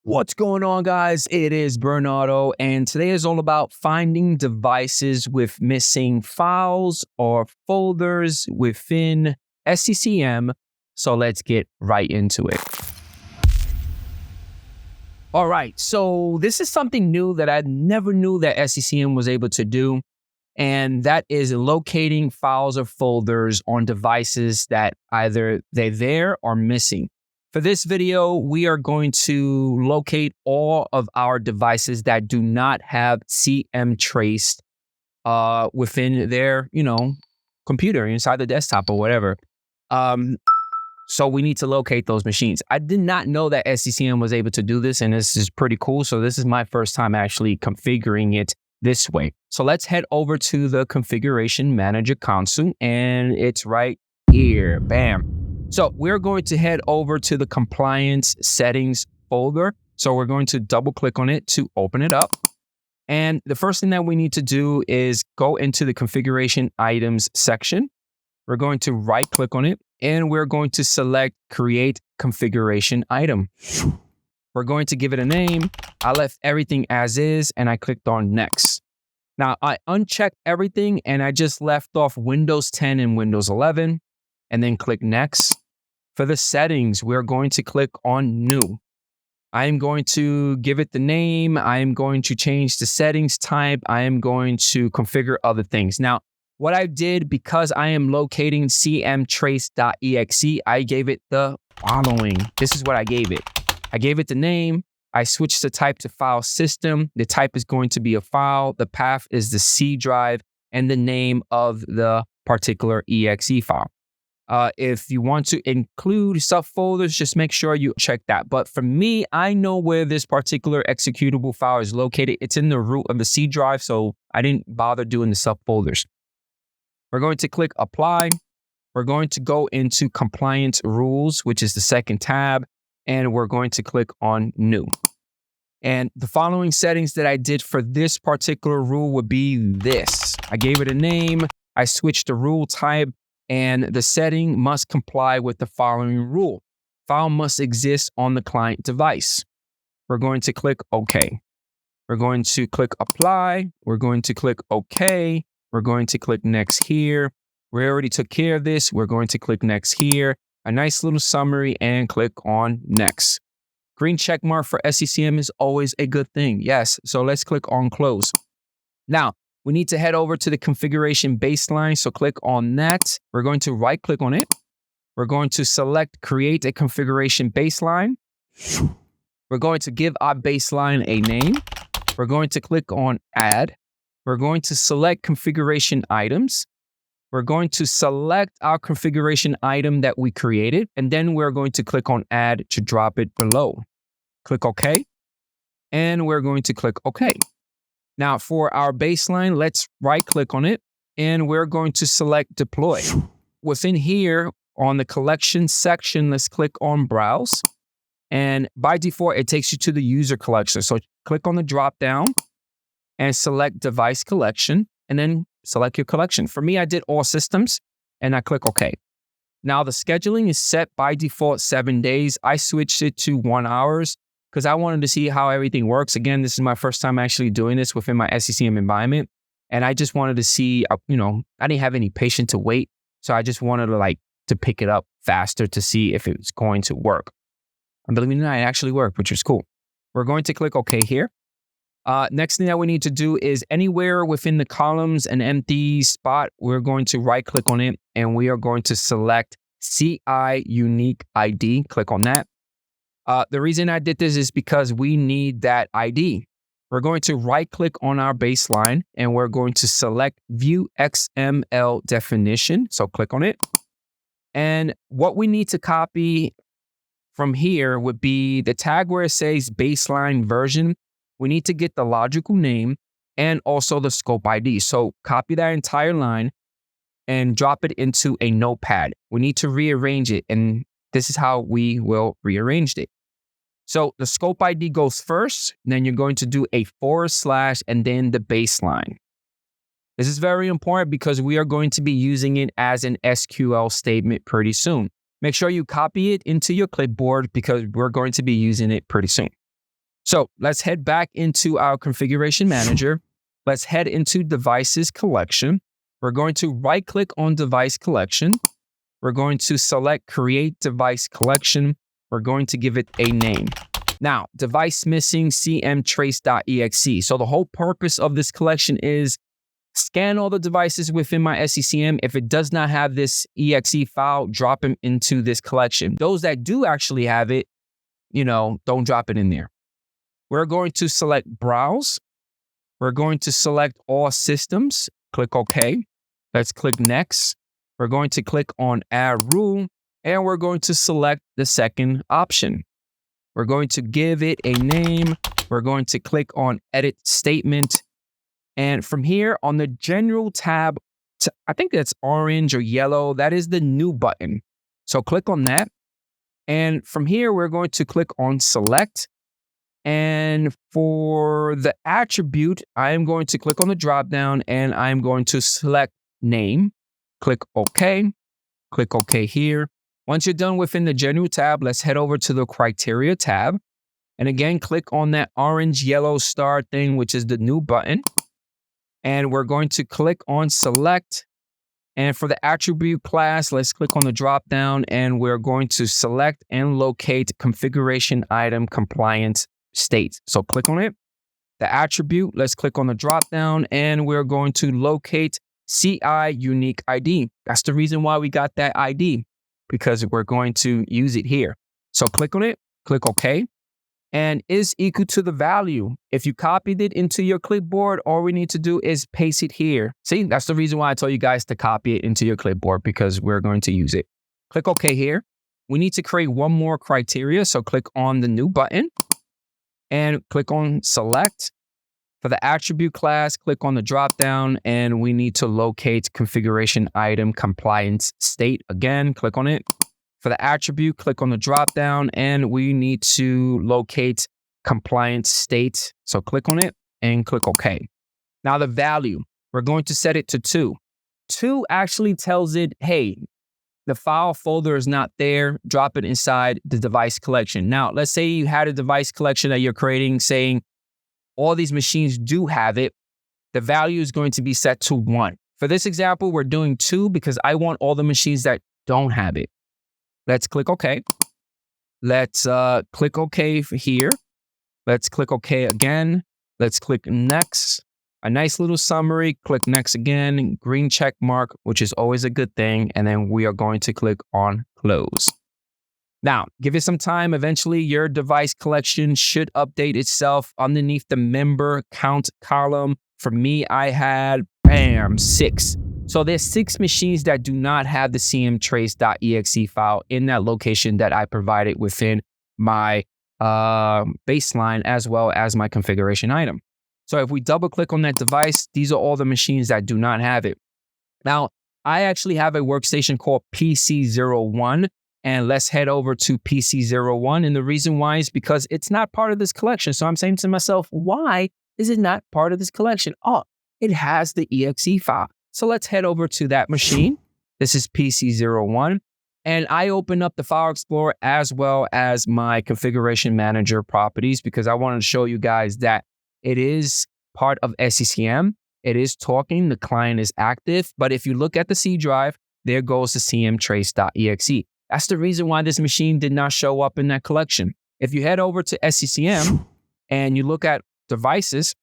What's going on, guys? It is Bernardo, and today is all about finding devices with missing files or folders within SCCM. So let's get right into it. All right, so this is something new that I never knew that SCCM was able to do, and that is locating files or folders on devices that either they're there or missing. For this video, we are going to locate all of our devices that do not have CM traced within their, computer inside the desktop or whatever. So we need to locate those machines. I did not know that SCCM was able to do this, and this is pretty cool. So this is my first time actually configuring it this way. So let's head over to the Configuration Manager console, and it's right here. Bam. So we're going to head over to the Compliance Settings folder. So we're going to double click on it to open it up. And the first thing that we need to do is go into the Configuration Items section. We're going to right click on it, and we're going to select Create Configuration Item. We're going to give it a name. I left everything as is, and I clicked on Next. Now I unchecked everything, and I just left off Windows 10 and Windows 11, and then click Next. For the settings, we're going to click on New. I am going to give it the name. I am going to change the settings type. I am going to configure other things. Now, what I did, because I am locating cmtrace.exe, I gave it the following. This is what I gave it. I gave it the name. I switched the type to file system. The type is going to be a file. The path is the C drive and the name of the particular exe file. If you want to include subfolders, just make sure you check that. But for me, I know where this particular executable file is located. It's in the root of the C drive, so I didn't bother doing the subfolders. We're going to click Apply. We're going to go into Compliance Rules, which is the second tab, and we're going to click on New. And the following settings that I did for this particular rule would be this. I gave it a name. I switched the rule type. And the setting must comply with the following rule. File must exist on the client device. We're going to click OK. We're going to click Apply. We're going to click OK. We're going to click Next here. We already took care of this. We're going to click Next here. A nice little summary and click on Next. Green check mark for SCCM is always a good thing. Yes, so let's click on Close. Now, we need to head over to the configuration baseline. So click on that. We're going to right click on it. We're going to select Create a Configuration Baseline. We're going to give our baseline a name. We're going to click on Add. We're going to select Configuration Items. We're going to select our configuration item that we created. And then we're going to click on Add to drop it below. Click OK. And we're going to click OK. Now for our baseline, let's right click on it and we're going to select Deploy. Within here on the collection section, let's click on Browse. And by default, it takes you to the user collection. So click on the drop down and select Device Collection and then select your collection. For me, I did all systems and I click OK. Now the scheduling is set by default 7 days. I switched it to 1 hour. Because I wanted to see how everything works. Again, this is my first time actually doing this within my SCCM environment. And I just wanted to see, I didn't have any patience to wait. So I just wanted to pick it up faster to see if it's going to work. And believe it or not, it actually worked, which is cool. We're going to click OK here. Next thing that we need to do is anywhere within the columns an empty spot, we're going to right click on it and we are going to select CI Unique ID. Click on that. The reason I did this is because we need that ID. We're going to right click on our baseline and we're going to select View XML Definition. So click on it. And what we need to copy from here would be the tag where it says baseline version. We need to get the logical name and also the scope ID. So copy that entire line and drop it into a notepad. We need to rearrange it, and this is how we will rearrange it. So the scope ID goes first, then you're going to do a / and then the baseline. This is very important because we are going to be using it as an SQL statement pretty soon. Make sure you copy it into your clipboard because we're going to be using it pretty soon. So let's head back into our configuration manager. Let's head into devices collection. We're going to right click on device collection. We're going to select create device collection. We're going to give it a name. Now, device missing cmtrace.exe. So the whole purpose of this collection is scan all the devices within my SCCM. If it does not have this exe file, drop them into this collection. Those that do actually have it, don't drop it in there. We're going to select browse. We're going to select all systems. Click OK. Let's click next. We're going to click on add rule, and we're going to select the second option. We're going to give it a name. We're going to click on edit statement. And from here on the general tab, I think that's orange or yellow. That is the new button. So click on that. And from here, we're going to click on select. And for the attribute, I am going to click on the drop down and I'm going to select name. Click OK. Click OK here. Once you're done within the general tab, let's head over to the criteria tab. And again, click on that orange yellow star thing, which is the new button. And we're going to click on select. And for the attribute class, let's click on the drop down and we're going to select and locate configuration item compliance state. So click on it. The attribute, let's click on the drop down and we're going to locate CI unique ID. That's the reason why we got that ID, because we're going to use it here. So click on it, click OK, and is equal to the value. If you copied it into your clipboard, all we need to do is paste it here. See, that's the reason why I told you guys to copy it into your clipboard, because we're going to use it. Click OK here. We need to create one more criteria. So click on the new button and click on select. For the attribute class, click on the drop down and we need to locate configuration item compliance state. Again, click on it. For the attribute, click on the drop down and we need to locate compliance state. So click on it and click OK. Now the value, we're going to set it to 2. 2 actually tells it, hey, the file folder is not there. Drop it inside the device collection. Now, let's say you had a device collection that you're creating saying, all these machines do have it. The value is going to be set to 1. For this example, we're doing 2 because I want all the machines that don't have it. Let's click OK. Let's click OK here. Let's click OK again. Let's click next. A nice little summary. Click next again. Green check mark, which is always a good thing. And then we are going to click on close. Now, give it some time. Eventually, your device collection should update itself underneath the member count column. For me, I had, 6. So there's 6 machines that do not have the cmtrace.exe file in that location that I provided within my baseline as well as my configuration item. So if we double click on that device, these are all the machines that do not have it. Now, I actually have a workstation called PC01. And let's head over to PC01. And the reason why is because it's not part of this collection. So I'm saying to myself, why is it not part of this collection? Oh, it has the exe file. So let's head over to that machine. This is PC01. And I open up the File Explorer as well as my configuration manager properties because I wanted to show you guys that it is part of SCCM. It is talking. The client is active. But if you look at the C drive, there goes the cmtrace.exe. That's the reason why this machine did not show up in that collection. If you head over to SCCM and you look at devices,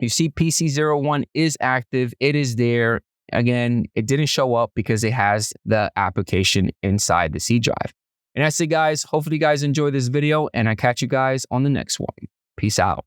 you see PC01 is active. It is there. Again, it didn't show up because it has the application inside the C drive. And that's it, guys. Hopefully you guys enjoy this video and I catch you guys on the next one. Peace out.